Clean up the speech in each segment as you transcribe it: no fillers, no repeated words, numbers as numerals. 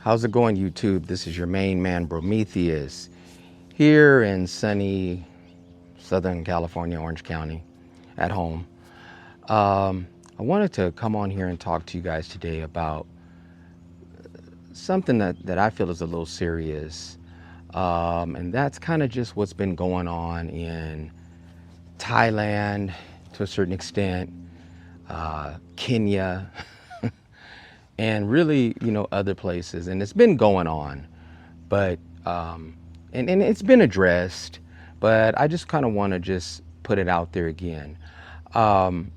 How's it going, YouTube? This is your main man, Prometheus, here in sunny Southern California, Orange County, at home. I wanted to come on here and talk to you guys today about something that I feel is a little serious. And that's kind of just what's been going on in Thailand to a certain extent, Kenya, and really, other places. And it's been going on, but and it's been addressed, but I just kind of want to just put it out there again. Um,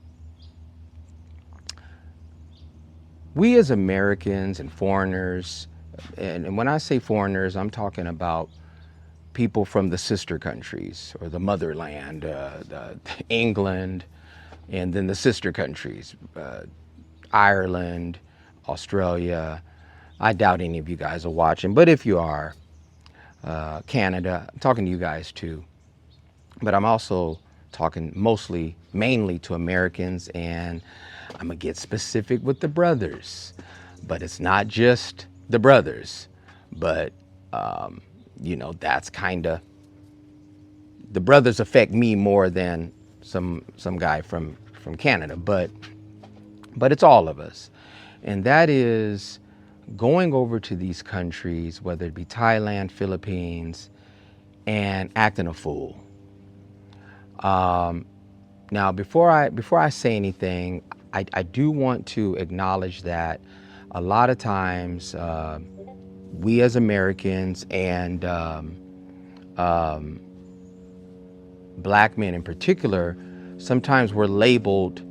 we as Americans and foreigners, and when I say foreigners, I'm talking about people from the sister countries or the motherland, England, and then the sister countries, Ireland, Australia. I doubt any of you guys are watching, but if you are, Canada, I'm talking to you guys too. But I'm also talking mainly to Americans, and I'm gonna get specific with the brothers. But it's not just the brothers, but that's kind of, the brothers affect me more than some guy from Canada, but it's all of us. And that is going over to these countries, whether it be Thailand, Philippines, and acting a fool. Now, before I say anything, I do want to acknowledge that a lot of times we as Americans and black men in particular, sometimes we're labeled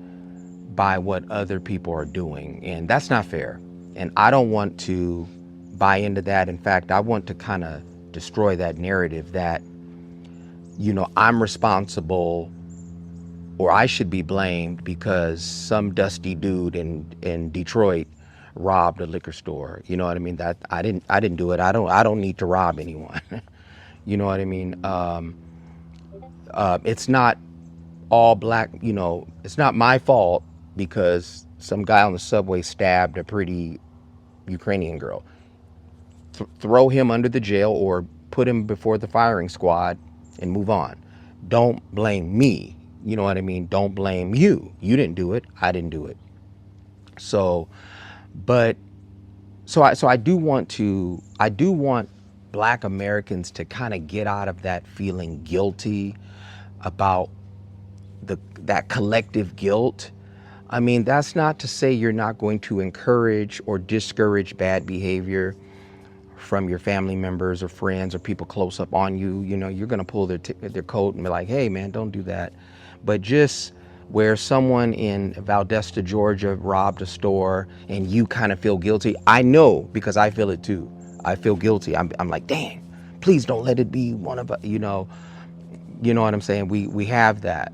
by what other people are doing, and that's not fair. And I don't want to buy into that. In fact, I want to kind of destroy that narrative that, I'm responsible or I should be blamed because some dusty dude in Detroit robbed a liquor store. You know what I mean? That I didn't do it. I don't need to rob anyone. You know what I mean? It's not all black, it's not my fault because some guy on the subway stabbed a pretty Ukrainian girl. Throw him under the jail or put him before the firing squad and move on. Don't blame me. You know what I mean? Don't blame you. You didn't do it. I didn't do it. So, but I do want black Americans to kind of get out of that feeling guilty about that collective guilt. I mean, that's not to say you're not going to encourage or discourage bad behavior from your family members or friends or people close up on you. You're going to pull their coat and be like, hey man, don't do that. But just where someone in Valdosta, Georgia robbed a store and you kind of feel guilty. I know, because I feel it too. I feel guilty. I'm like, dang, please don't let it be one of us, you know what I'm saying? We have that.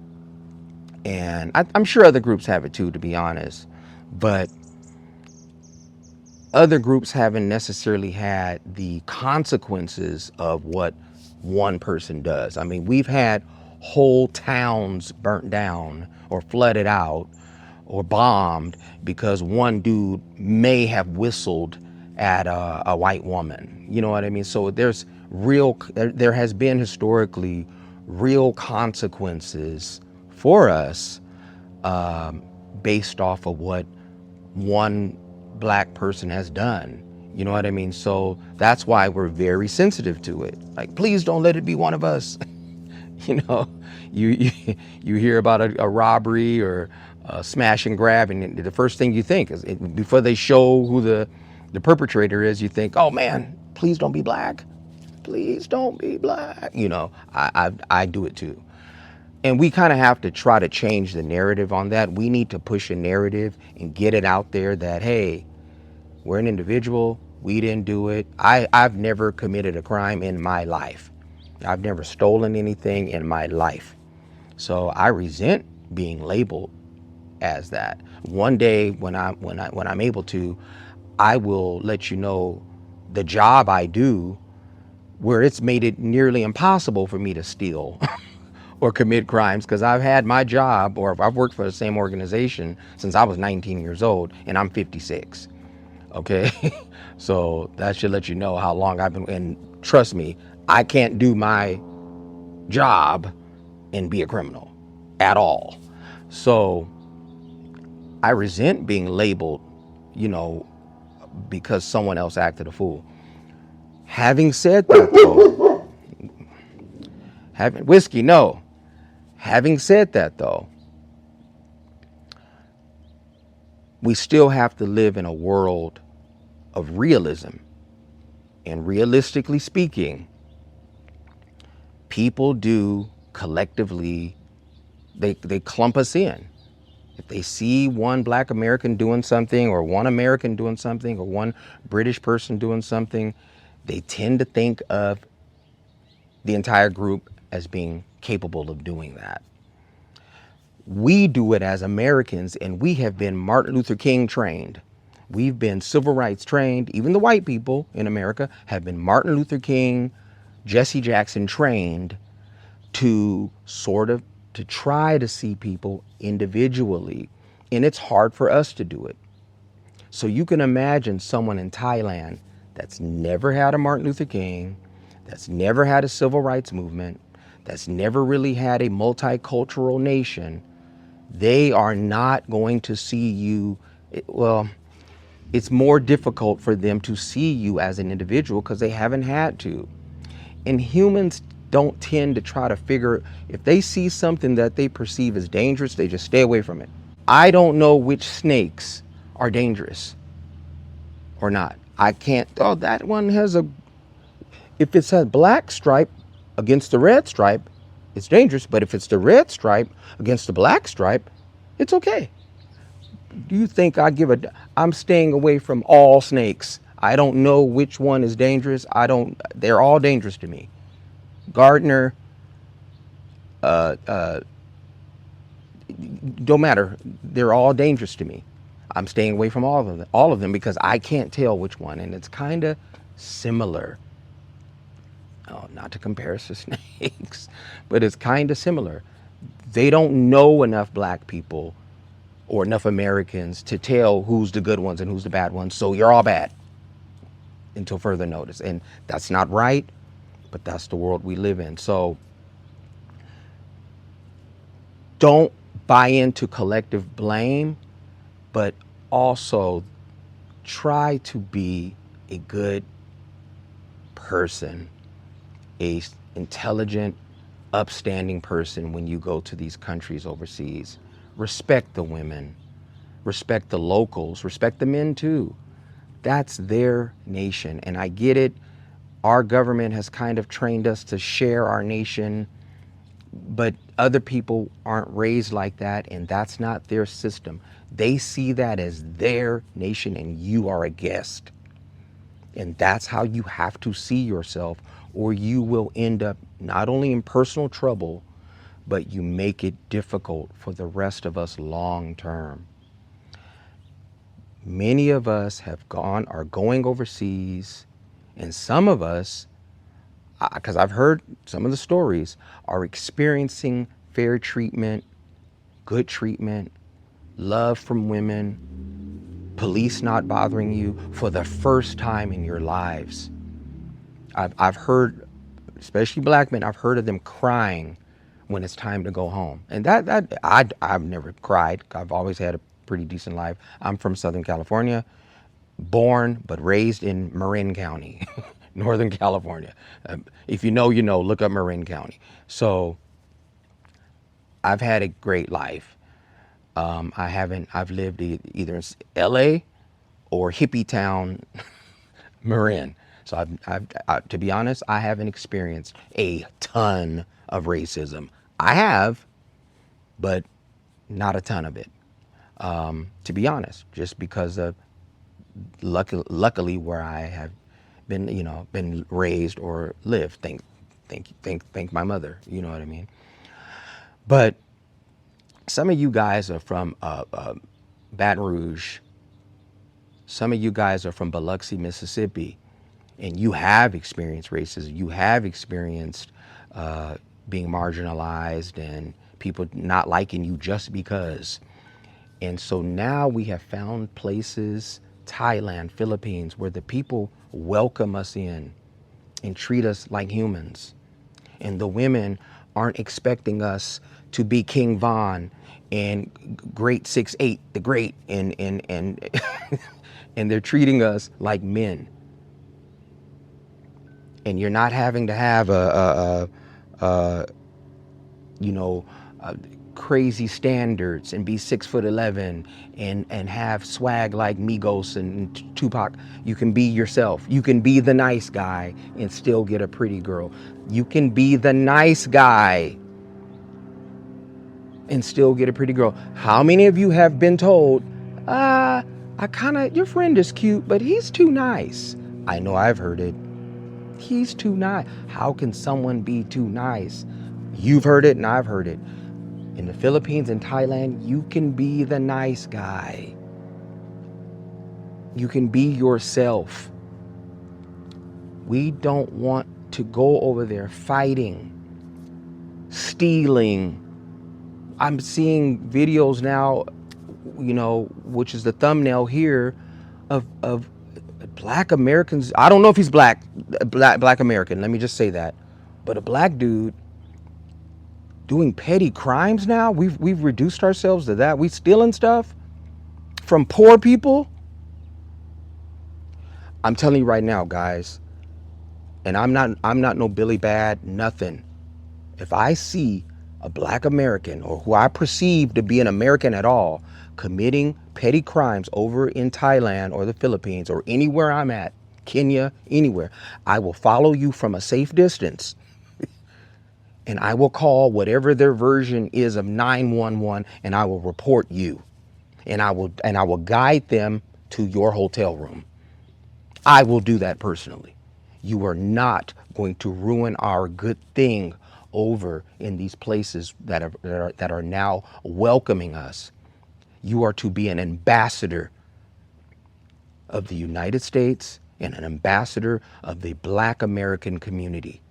And I'm sure other groups have it too, to be honest. But other groups haven't necessarily had the consequences of what one person does. I mean, we've had whole towns burnt down or flooded out or bombed because one dude may have whistled at a white woman. You know what I mean? So there has been historically real consequences for us based off of what one black person has done. You know what I mean? So that's why we're very sensitive to it. Like, please don't let it be one of us. You hear about a robbery or a smash and grab, and the first thing you think is, before they show who the perpetrator is, you think, oh man, please don't be black. Please don't be black. I do it too. And we kind of have to try to change the narrative on that. We need to push a narrative and get it out there that, hey, we're an individual. We didn't do it. I've never committed a crime in my life. I've never stolen anything in my life. So I resent being labeled as that. One day when I'm able to, I will let you know the job I do where it's made it nearly impossible for me to steal or commit crimes, because I've had my job, or I've worked for the same organization since I was 19 years old and I'm 56. Okay. So that should let you know how long I've been, and trust me, I can't do my job and be a criminal at all. So I resent being labeled, you know, because someone else acted a fool. Having said that, though, having whiskey, no. Having said that, though, we still have to live in a world of realism. And realistically speaking, people do collectively, they clump us in. If they see one black American doing something, or one American doing something, or one British person doing something, they tend to think of the entire group as being capable of doing that. We do it as Americans, and we have been Martin Luther King trained. We've been civil rights trained. Even the white people in America have been Martin Luther King, Jesse Jackson trained to sort of to try to see people individually. And it's hard for us to do it. So you can imagine someone in Thailand that's never had a Martin Luther King, that's never had a civil rights movement, that's never really had a multicultural nation. They are not going to see you. Well, it's more difficult for them to see you as an individual because they haven't had to. And humans don't tend to try to figure, if they see something that they perceive as dangerous, they just stay away from it. I don't know which snakes are dangerous or not. I can't, oh, that one has a, if it's a black stripe against the red stripe, it's dangerous. But if it's the red stripe against the black stripe, it's okay. Do you think I'm staying away from all snakes. I don't know which one is dangerous. They're all dangerous to me. Gardner, don't matter. They're all dangerous to me. I'm staying away from all of them because I can't tell which one. And it's kind of similar. Oh, not to compare us to snakes, but it's kind of similar. They don't know enough black people or enough Americans to tell who's the good ones and who's the bad ones. So you're all bad until further notice. And that's not right, but that's the world we live in. So don't buy into collective blame, but also try to be a good person, a intelligent, upstanding person when you go to these countries overseas. Respect the women, respect the locals, respect the men too. That's their nation. And I get it. Our government has kind of trained us to share our nation, but other people aren't raised like that, and that's not their system. They see that as their nation, and you are a guest. And that's how you have to see yourself, or you will end up not only in personal trouble, but you make it difficult for the rest of us long term. Many of us are going overseas, and some of us, because I've heard some of the stories, are experiencing fair treatment, good treatment, love from women, police not bothering you for the first time in your lives. I've heard, especially black men, I've heard of them crying when it's time to go home. And I've never cried. I've always had a pretty decent life. I'm from Southern California, born but raised in Marin County, Northern California. If you know, you know, look up Marin County. So I've had a great life. I've lived either in LA or hippie town, Marin. So to be honest, I haven't experienced a ton of racism. I have, but not a ton of it. To be honest, just because of luckily where I have been, been raised or lived. Thank my mother. You know what I mean? But some of you guys are from Baton Rouge. Some of you guys are from Biloxi, Mississippi, and you have experienced racism. You have experienced being marginalized and people not liking you just because. And so now we have found places Thailand, Philippines, where the people welcome us in and treat us like humans. And the women aren't expecting us to be King Von and Great 6'8", the Great, and and they're treating us like men. And you're not having to have you know, crazy standards and be 6'11" and have swag like Migos and Tupac. You can be yourself. You can be the nice guy and still get a pretty girl. You can be the nice guy and still get a pretty girl. How many of you have been told, your friend is cute, but he's too nice? I know I've heard it. He's too nice. How can someone be too nice? You've heard it and I've heard it. In the Philippines and Thailand, you can be the nice guy. You can be yourself. We don't want to go over there fighting, stealing. I'm seeing videos now, which is the thumbnail here, of black Americans. I don't know if he's black American. Let me just say that. But a black dude doing petty crimes now. We've reduced ourselves to that. We stealing stuff from poor people. I'm telling you right now, guys, and I'm not no Billy Bad, nothing. If I see a black American, or who I perceive to be an American at all, committing petty crimes over in Thailand or the Philippines or anywhere I'm at, Kenya, anywhere, I will follow you from a safe distance. And I will call whatever their version is of 911, and I will report you. And I will guide them to your hotel room. I will do that personally. You are not going to ruin our good thing over in these places that are now welcoming us. You are to be an ambassador of the United States and an ambassador of the Black American community.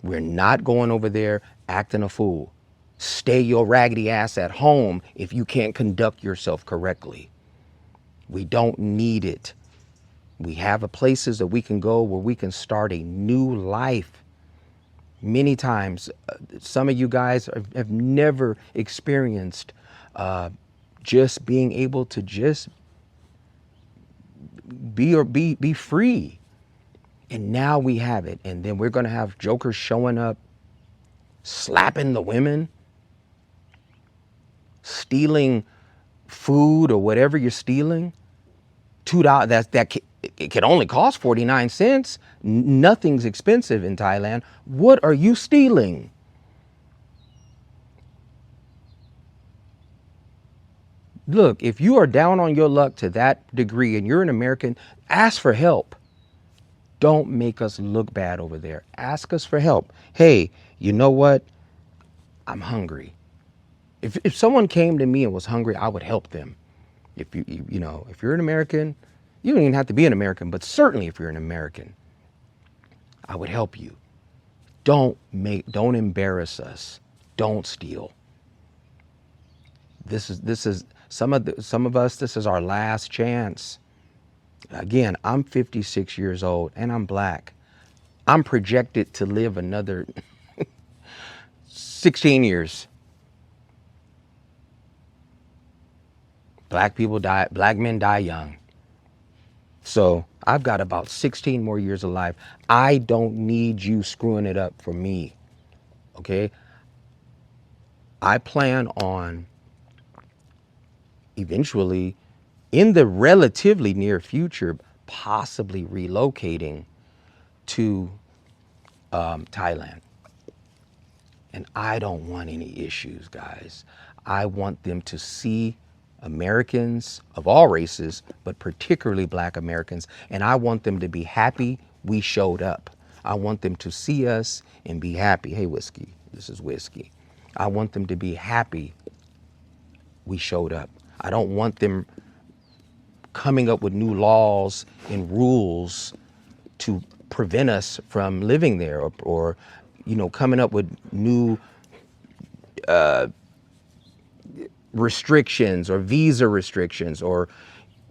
We're not going over there acting a fool. Stay your raggedy ass at home if you can't conduct yourself correctly. We don't need it. We have places that we can go where we can start a new life. Many times, some of you guys have never experienced just being able to just be free. And now we have it. And then we're going to have jokers showing up, slapping the women, stealing food or whatever you're stealing. $2, it can only cost 49 cents. Nothing's expensive in Thailand. What are you stealing? Look, if you are down on your luck to that degree and you're an American, ask for help. Don't make us look bad over there. Ask us for help. Hey, you know what? I'm hungry. If someone came to me and was hungry, I would help them. If if you're an American, you don't even have to be an American, but certainly if you're an American, I would help you. Don't embarrass us. Don't steal. This is some of us, this is our last chance. Again, I'm 56 years old and I'm black. I'm projected to live another 16 years. Black men die young. So I've got about 16 more years of life. I don't need you screwing it up for me. Okay? I plan on eventually, in the relatively near future, possibly relocating to Thailand. And I don't want any issues, guys. I want them to see Americans of all races, but particularly Black Americans, and I want them to be happy we showed up. I want them to see us and be happy. Hey, Whiskey, this is Whiskey. I want them to be happy we showed up. I don't want them coming up with new laws and rules to prevent us from living there, or coming up with new restrictions or visa restrictions or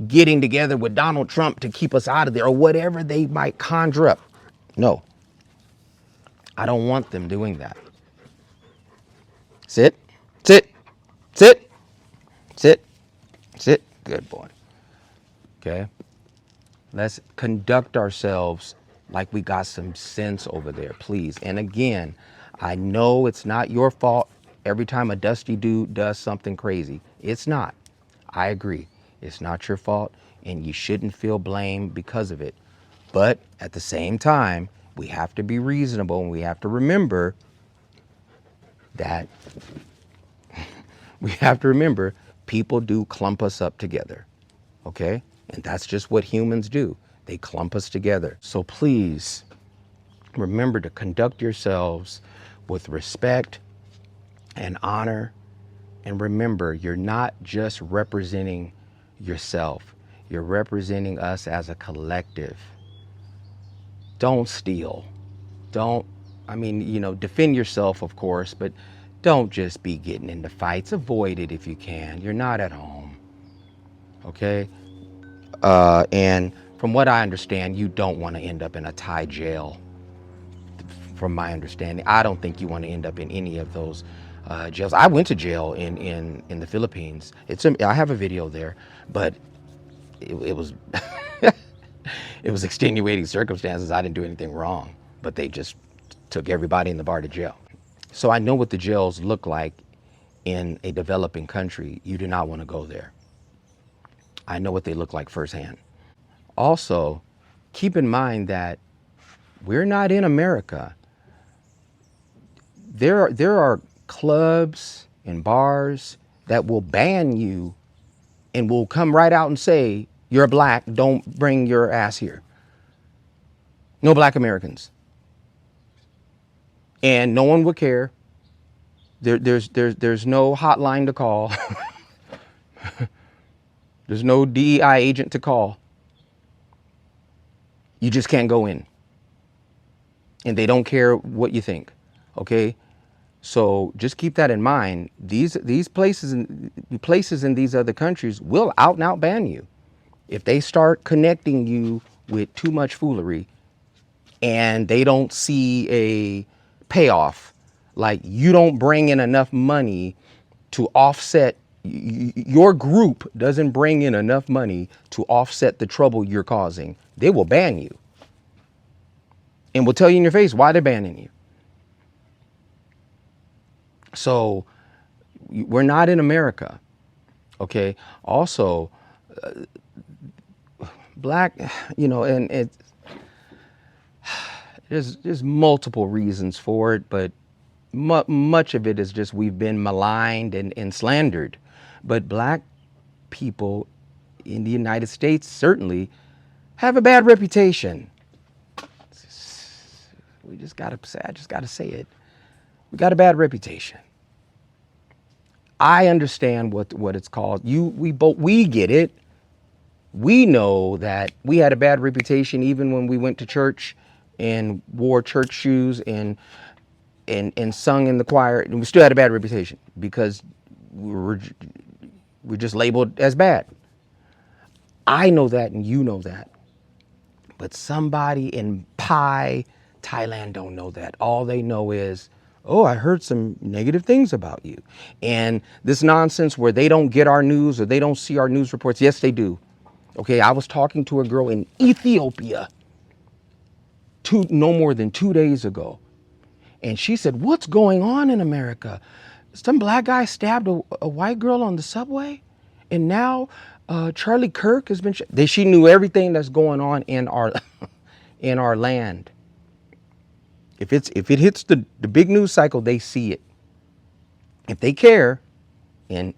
getting together with Donald Trump to keep us out of there or whatever they might conjure up. No, I don't want them doing that. Sit, sit, sit, sit, sit. Good boy. Okay. Let's conduct ourselves like we got some sense over there, please. And again, I know it's not your fault every time a dusty dude does something crazy. It's not. I agree. It's not your fault, and you shouldn't feel blame because of it. But at the same time, we have to be reasonable, and we have to remember that people do clump us up together. Okay? And that's just what humans do. They clump us together. So please remember to conduct yourselves with respect and honor. And remember, you're not just representing yourself. You're representing us as a collective. Don't steal. Defend yourself, of course, but don't just be getting into fights. Avoid it if you can. You're not at home. Okay? And from what I understand, you don't want to end up in a Thai jail. From my understanding, I don't think you want to end up in any of those jails. I went to jail in the Philippines. I have a video there, but it was it was extenuating circumstances. I didn't do anything wrong, but they just took everybody in the bar to jail. So I know what the jails look like in a developing country. You do not want to go there. I know what they look like firsthand. Also, keep in mind that we're not in America. There are clubs and bars that will ban you and will come right out and say, you're black, don't bring your ass here. No black Americans. And no one would care. There's no hotline to call. There's no DEI agent to call. You just can't go in. And they don't care what you think. Okay? So just keep that in mind. These places in these other countries will out and out ban you. If they start connecting you with too much foolery and they don't see a payoff, like you don't bring in enough money to offset, your group doesn't bring in enough money to offset the trouble you're causing, they will ban you. And will tell you in your face why they're banning you. So we're not in America. Okay. Also, black, and there's multiple reasons for it, but much of it is just we've been maligned and slandered. But black people in the United States certainly have a bad reputation. I just gotta say it. We got a bad reputation. I understand what it's called. We get it. We know that we had a bad reputation even when we went to church and wore church shoes and sung in the choir, and we still had a bad reputation because we're just labeled as bad. I know that, and you know that. But somebody in Thailand don't know that. All they know is, oh, I heard some negative things about you. And this nonsense where they don't get our news or they don't see our news reports. Yes, they do. Okay, I was talking to a girl in Ethiopia no more than 2 days ago. And she said, what's going on in America? Some black guy stabbed a white girl on the subway. And now Charlie Kirk has been, she knew everything that's going on in our, in our land. If it hits the big news cycle, they see it. If they care, and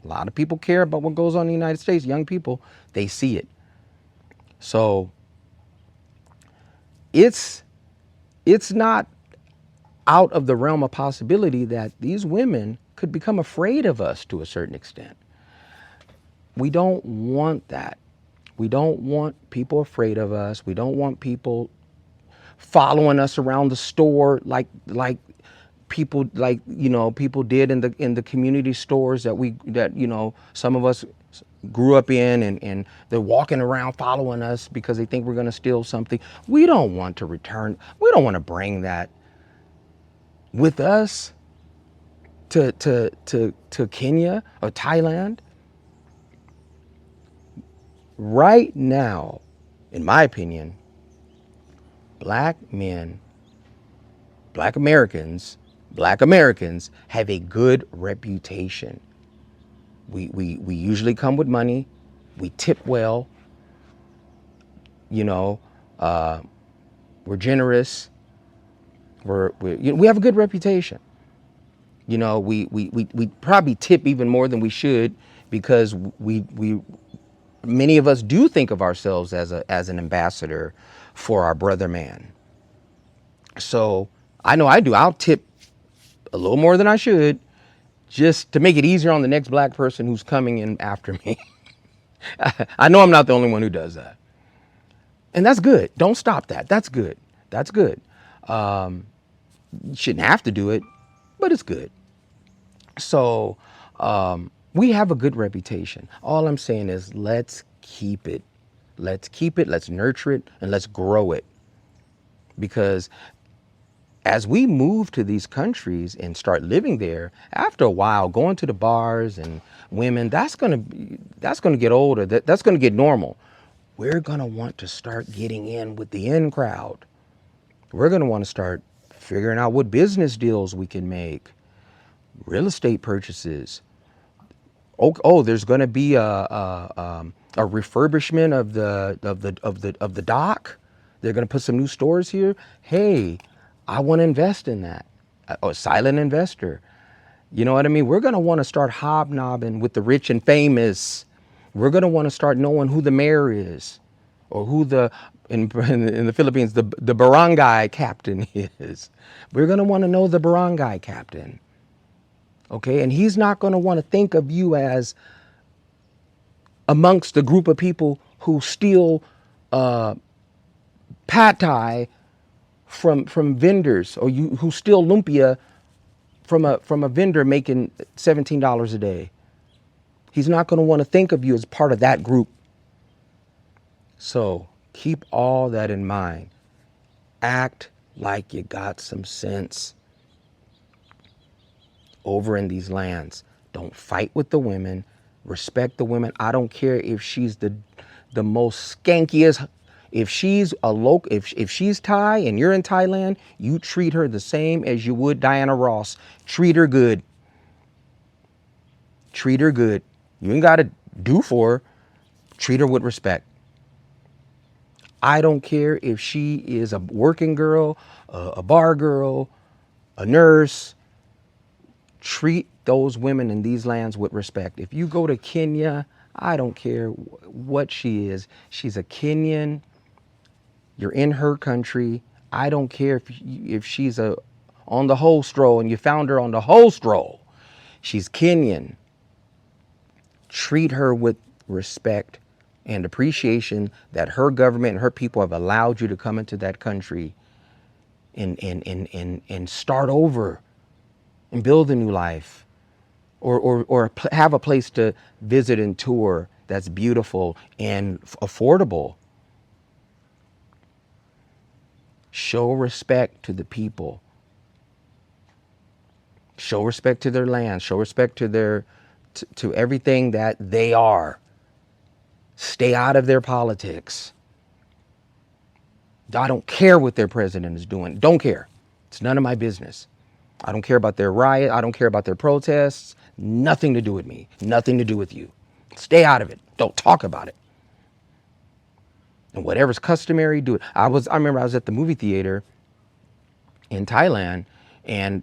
a lot of people care about what goes on in the United States, young people, they see it. So it's not out of the realm of possibility that these women could become afraid of us to a certain extent. We don't want that. We don't want people afraid of us. We don't want people following us around the store like people like, people did in the community stores that some of us grew up in, and they're walking around following us because they think we're going to steal something. We don't want to return. We don't want to bring that with us to Kenya or Thailand. Right now, in my opinion, black men, black Americans have a good reputation. We usually come with money. We tip well. You know, we're generous. We have a good reputation. We probably tip even more than we should, because we many of us do think of ourselves as an ambassador for our brother man. So I know I do. I'll tip a little more than I should, just to make it easier on the next black person who's coming in after me. I know I'm not the only one who does that. And that's good. Don't stop that. That's good. That's good. You shouldn't have to do it, but it's good. So we have a good reputation. All I'm saying is, let's keep it. Let's keep it, let's nurture it, and let's grow it. Because as we move to these countries and start living there, after a while, going to the bars and women, that's gonna get older. That's gonna get normal. We're gonna want to start getting in with the in crowd. We're gonna want to start figuring out what business deals we can make, real estate purchases. Oh, there's gonna be a refurbishment of the dock. They're gonna put some new stores here. Hey, I want to invest in that. A silent investor. You know what I mean? We're going to want to start hobnobbing with the rich and famous. We're going to want to start knowing who the mayor is, or who in the Philippines, the barangay captain is. We're going to want to know the barangay captain. Okay? And he's not going to want to think of you as amongst the group of people who steal pad thai from vendors, or who steal lumpia from a vendor making $17 a day. He's not going to want to think of you as part of that group. So keep all that in mind. Act like you got some sense over in these lands. Don't fight with the women. Respect the women. I don't care if she's the most skankiest. If she's if she's Thai and you're in Thailand, you treat her the same as you would Diana Ross. Treat her good. Treat her good. You ain't got to do for her. Treat her with respect. I don't care if she is a working girl, a bar girl, a nurse. Treat those women in these lands with respect. If you go to Kenya, I don't care what she is. She's a Kenyan. You're in her country. I don't care if she's on the whole stroll and you found her on the whole stroll. She's Kenyan. Treat her with respect and appreciation that her government and her people have allowed you to come into that country and start over and build a new life, or have a place to visit and tour that's beautiful and affordable. Show respect to the people. Show respect to their land. Show respect to to everything that they are. Stay out of their politics. I don't care what their president is doing. Don't care. It's none of my business. I don't care about their riot. I don't care about their protests. Nothing to do with me. Nothing to do with you. Stay out of it. Don't talk about it. And whatever's customary, do it. I remember I was at the movie theater in Thailand, and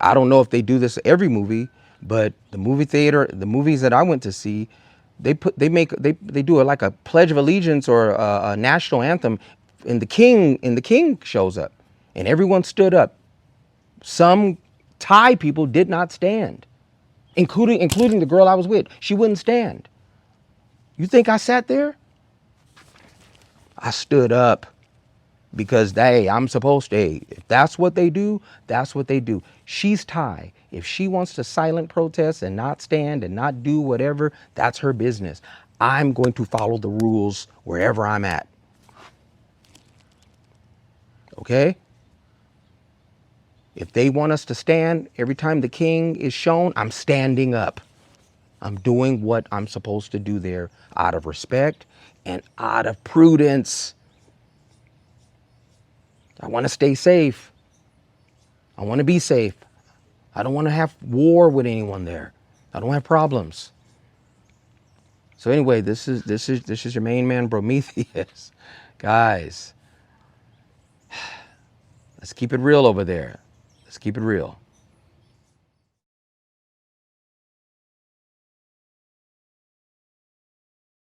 I don't know if they do this every movie, but the movie theater, the movies that I went to see, they do like a Pledge of Allegiance or a national anthem, and the king shows up, and everyone stood up. Some Thai people did not stand, including the girl I was with. She wouldn't stand. You think I sat there? I stood up. because hey, I'm supposed to, hey, if that's what they do, that's what they do. She's Thai. If she wants to silent protest and not stand and not do whatever, that's her business. I'm going to follow the rules wherever I'm at. Okay? If they want us to stand every time the king is shown, I'm standing up. I'm doing what I'm supposed to do there out of respect and out of prudence. I want to stay safe. I want to be safe. I don't want to have war with anyone there. I don't have problems. So anyway, this is your main man Prometheus. Guys, let's keep it real over there. Let's keep it real.